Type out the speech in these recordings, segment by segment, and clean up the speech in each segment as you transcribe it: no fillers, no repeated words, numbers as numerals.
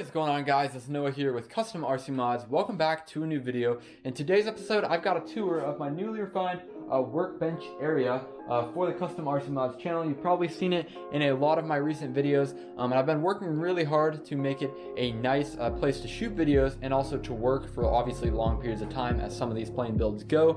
is going on, guys? It's Noah here with CustomRCMods. Welcome back to a new video. In today's episode, I've got a tour of my newly refined workbench area for the CustomRCMods channel. You've probably seen it in a lot of my recent videos, and I've been working really hard to make it a nice place to shoot videos and also to work for obviously long periods of time as some of these plane builds go.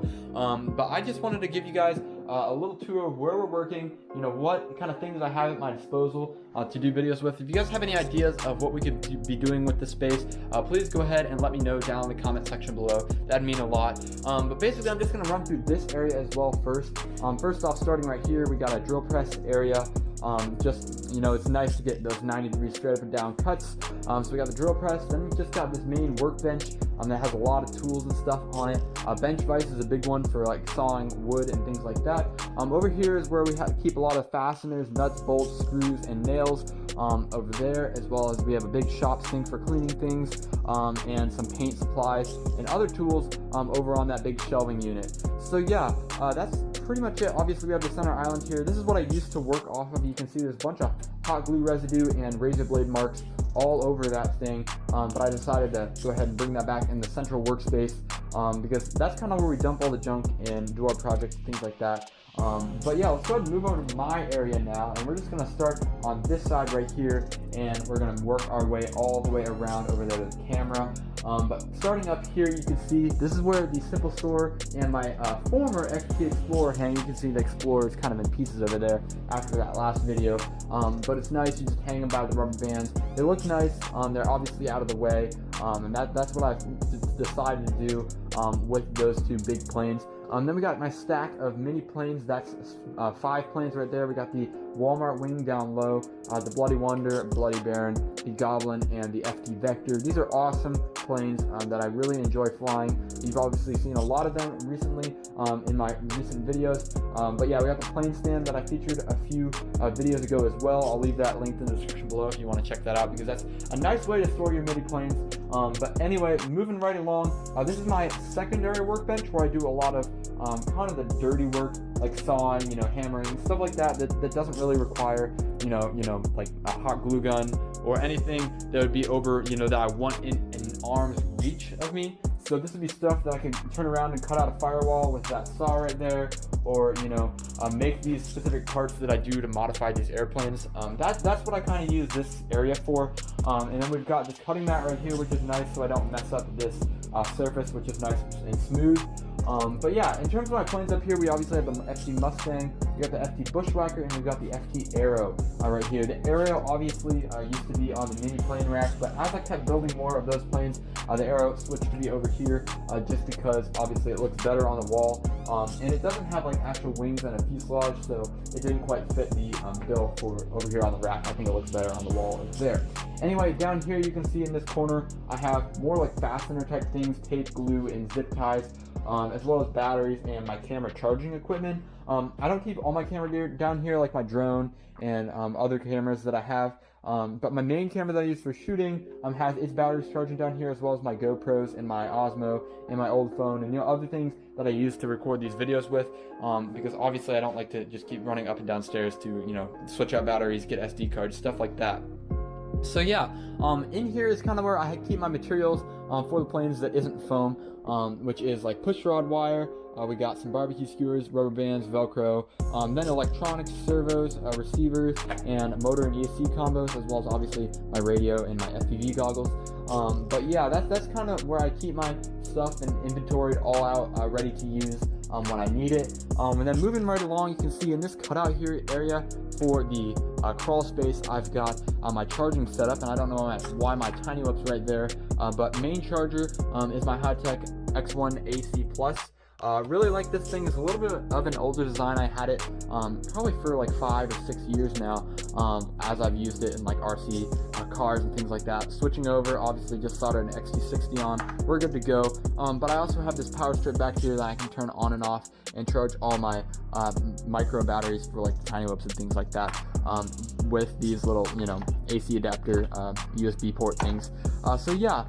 But I just wanted to give you guys a little tour of where we're working, you know, what kind of things I have at my disposal to do videos with. If you guys have any ideas of what we could be doing with the space, please go ahead and let me know down in the comment section below. That'd mean a lot. But basically, I'm just going to run through this area as well first. First off, starting right here, we got a drill press area. Just, you know, it's nice to get those 90-degree straight up and down cuts. So we got the drill press, then we just got this main workbench that has a lot of tools and stuff on it. Bench vise is a big one for like sawing wood and things like that. Over here is where we have to keep a lot of fasteners, nuts, bolts, screws, and nails. Over there, as well as we have a big shop sink for cleaning things, and some paint supplies and other tools over on that big shelving unit. So yeah, that's pretty much it. Obviously, we have the center island here. This is what I used to work off of. You can see there's a bunch of hot glue residue and razor blade marks all over that thing, but I decided to go ahead and bring that back in the central workspace because that's kind of where we dump all the junk and do our projects and things like that. But yeah, let's go ahead and move over to my area now, and we're just going to start on this side right here, and we're going to work our way all the way around over there to the camera. But starting up here, you can see this is where the Simple Store and my former XT Explorer hang. You can see the Explorer is kind of in pieces over there after that last video. But it's nice, you just hang them by the rubber bands. They look nice, they're obviously out of the way, and that's what I've decided to do with those two big planes. Then we got my stack of mini planes. That's 5 planes right there. We got the Walmart Wing down low, the Bloody Wonder, Bloody Baron, the Goblin, and the FT Vector. These are awesome planes that I really enjoy flying. You've obviously seen a lot of them recently in my recent videos. But yeah, we got the plane stand that I featured a few videos ago as well. I'll leave that linked in the description below if you want to check that out, because that's a nice way to store your mini planes. But anyway, moving right along, this is my secondary workbench where I do a lot of kind of the dirty work, like sawing, you know, hammering, stuff like that doesn't really require, you know, like a hot glue gun or anything that would be over, you know, that I want in arm's reach of me. So this would be stuff that I can turn around and cut out a firewall with that saw right there, or, you know, make these specific parts that I do to modify these airplanes. That's what I kind of use this area for. And then we've got this cutting mat right here, which is nice so I don't mess up this surface, which is nice and smooth. But yeah, in terms of my planes up here, we obviously have the FT Mustang, we got the FT Bushwhacker, and we got the FT Arrow right here. The Arrow obviously used to be on the mini plane rack, but as I kept building more of those planes, the Arrow switched to be over here just because obviously it looks better on the wall, and it doesn't have like actual wings and a fuselage, so it didn't quite fit the bill for over here on the rack. I think it looks better on the wall over there. Anyway, down here you can see in this corner I have more like fastener type things, tape, glue, and zip ties, as well as batteries and my camera charging equipment. I don't keep all my camera gear down here, like my drone and other cameras that I have, but my main camera that I use for shooting has its batteries charging down here, as well as my GoPros and my Osmo and my old phone, and, you know, other things that I use to record these videos with, because obviously I don't like to just keep running up and down stairs to, you know, switch out batteries, get SD cards, stuff like that. So yeah, in here is kind of where I keep my materials for the planes that isn't foam, which is like push rod wire. We got some barbecue skewers, rubber bands, Velcro, then electronics, servos, receivers, and motor and ESC combos, as well as obviously my radio and my FPV goggles. But yeah, that's kind of where I keep my stuff and inventoried all out, ready to use when I need it. And then moving right along, you can see in this cutout here area for the crawl space, I've got my charging setup, and I don't know why my tiny whip's right there, but main charger is my high-tech X1 AC Plus. Really like this thing. It's a little bit of an older design. I had it probably for like 5 or 6 years now, as I've used it in like RC cars and things like that. Switching over, obviously just soldered an XT60 on, we're good to go. But I also have this power strip back here that I can turn on and off and charge all my micro batteries for like the tiny whips and things like that. with these little, AC adapter USB port things. So yeah,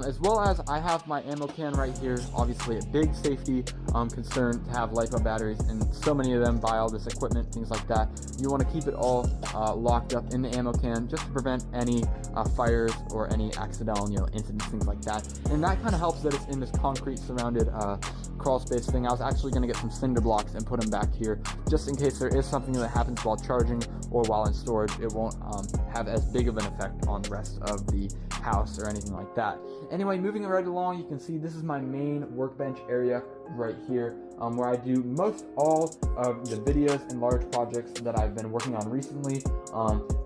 as well as I have my ammo can right here. Obviously a big safety concern to have LiPo batteries, and so many of them buy all this equipment, things like that. You want to keep it all locked up in the ammo can just to prevent any fires or any accidental incidents, things like that. And that kind of helps that it's in this concrete surrounded crawl space thing. I was actually going to get some cinder blocks and put them back here just in case there is something that happens while charging or while in storage. It won't have as big of an effect on the rest of the house or anything like that. Anyway, moving right along, you can see this is my main workbench area right here, where I do most all of the videos and large projects that I've been working on recently.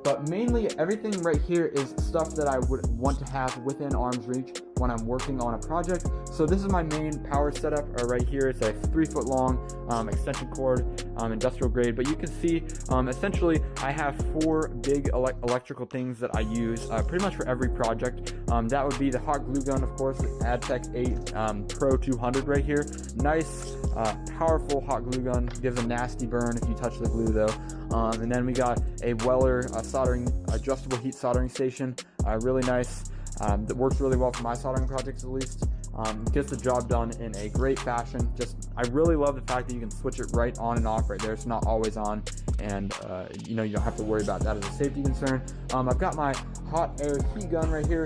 But mainly everything right here is stuff that I would want to have within arm's reach when I'm working on a project. So this is my main power setup right here. It's a 3-foot long extension cord, industrial grade, but you can see essentially I have 4 big electrical things that I use pretty much for every project. That would be the hot glue gun, of course, the AdTech 8 Pro 200 right here. Nice, powerful hot glue gun. Gives a nasty burn if you touch the glue though. And then we got a Weller adjustable heat soldering station. Really nice. That works really well for my soldering projects at least. Gets the job done in a great fashion. I really love the fact that you can switch it right on and off right there. It's not always on, and you don't have to worry about that as a safety concern. I've got my hot air heat gun right here,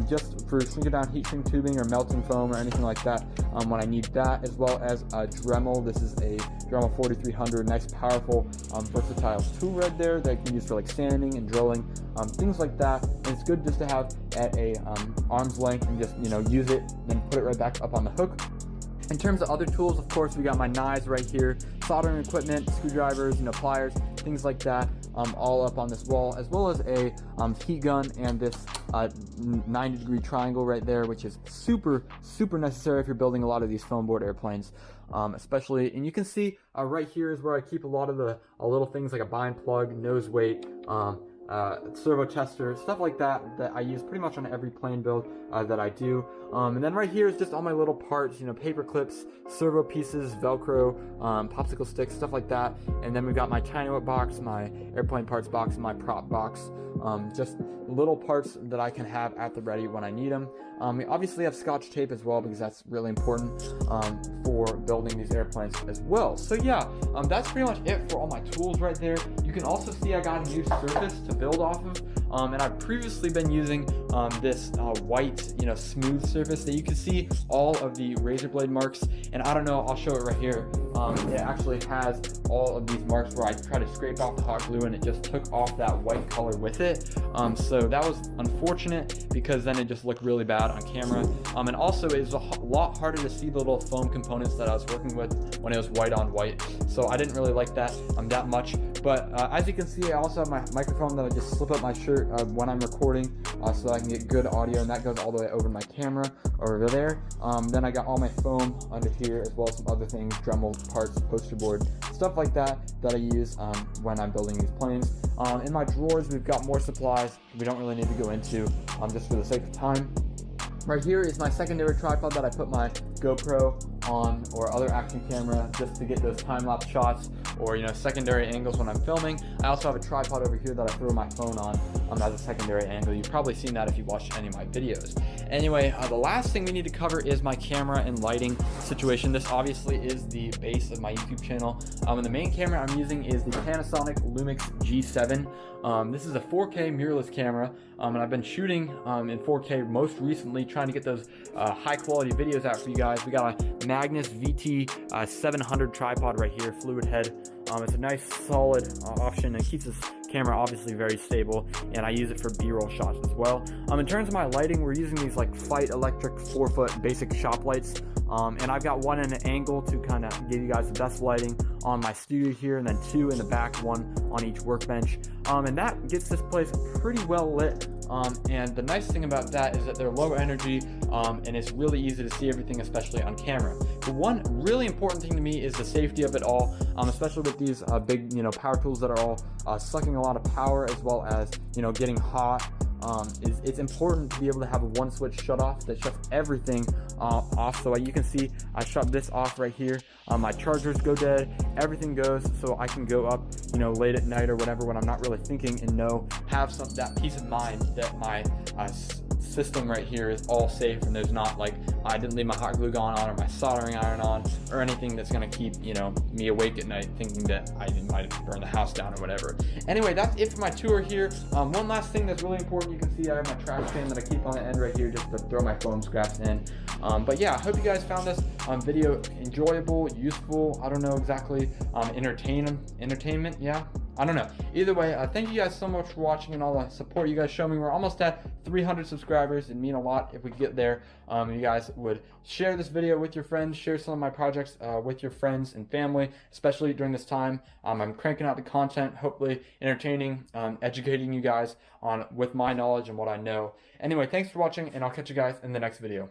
just for shrinking down heat shrink tubing or melting foam or anything like that when I need that, as well as a Dremel. This is a Dremel 4300, nice, powerful, versatile tool right there that you can use for like sanding and drilling, things like that. And it's good just to have at a arm's length and just use it, then put it right back up on the hook. In terms of other tools, of course, we got my knives right here, soldering equipment, screwdrivers, pliers, things like that, all up on this wall, as well as a heat gun and this 90-degree triangle right there, which is super necessary if you're building a lot of these foam board airplanes, especially. And you can see right here is where I keep a lot of the little things like a bind plug, nose weight, servo tester, stuff like that I use pretty much on every plane build that I do. And then right here is just all my little parts, paper clips, servo pieces, Velcro, popsicle sticks, stuff like that. And then we've got my China box, my airplane parts box, and my prop box. Just little parts that I can have at the ready when I need them. We obviously have Scotch tape as well because that's really important for building these airplanes as well. So yeah, that's pretty much it for all my tools right there. You can also see I got a new surface to build off of, and I've previously been using this white, smooth surface that you can see all of the razor blade marks. And I don't know, I'll show it right here. It actually has all of these marks where I tried to scrape off the hot glue and it just took off that white color with it. So that was unfortunate because then it just looked really bad on camera. And also it was a lot harder to see the little foam components that I was working with when it was white on white. So I didn't really like that that much. But as you can see, I also have my microphone that I just slip up my shirt when I'm recording so I can get good audio, and that goes all the way over my camera over there. Then I got all my foam under here, as well as some other things, Dremel parts, poster board, stuff like that I use when I'm building these planes. In my drawers, we've got more supplies we don't really need to go into just for the sake of time. Right here is my secondary tripod that I put my GoPro on, or other action camera, just to get those time-lapse shots or secondary angles when I'm filming. I also have a tripod over here that I throw my phone on as a secondary angle. You've probably seen that if you watched any of my videos. Anyway, the last thing we need to cover is my camera and lighting situation. This obviously is the base of my YouTube channel. And the main camera I'm using is the Panasonic Lumix G7. This is a 4K mirrorless camera, and I've been shooting in 4K most recently, trying to get those high quality videos out for you guys. We got a Magnus VT 700 tripod right here, fluid head. It's a nice solid option and keeps this camera obviously very stable, and I use it for B-roll shots as well. In terms of my lighting, we're using these like Fight Electric 4-foot basic shop lights, and I've got one in an angle to kind of give you guys the best lighting on my studio here, and then 2 in the back, 1 on each workbench, and that gets this place pretty well lit. And the nice thing about that is that they're low energy, and it's really easy to see everything, especially on camera. But one really important thing to me is the safety of it all, especially with these big power tools that are all sucking a lot of power, as well as getting hot. it's important to be able to have a one switch shut off that shuts everything off. So you can see I shut this off right here. My chargers go dead, everything goes, so I can go up, you know, late at night or whatever when I'm not really thinking, and have that peace of mind that my system right here is all safe, and there's not like I didn't leave my hot glue gun on or my soldering iron on or anything that's gonna keep, you know, me awake at night thinking that I might burn the house down or whatever. Anyway, that's it for my tour here. One last thing that's really important, you can see I have my trash can that I keep on the end right here just to throw my foam scraps in. But yeah, I hope you guys found this video enjoyable, useful, I don't know exactly, entertainment, yeah? I don't know. Either way, thank you guys so much for watching and all the support you guys show me. We're almost at 300 subscribers. It'd mean a lot if we get there. You guys would share this video with your friends, share some of my projects with your friends and family, especially during this time. I'm cranking out the content, hopefully entertaining, educating you guys with my knowledge and what I know. Anyway, thanks for watching, and I'll catch you guys in the next video.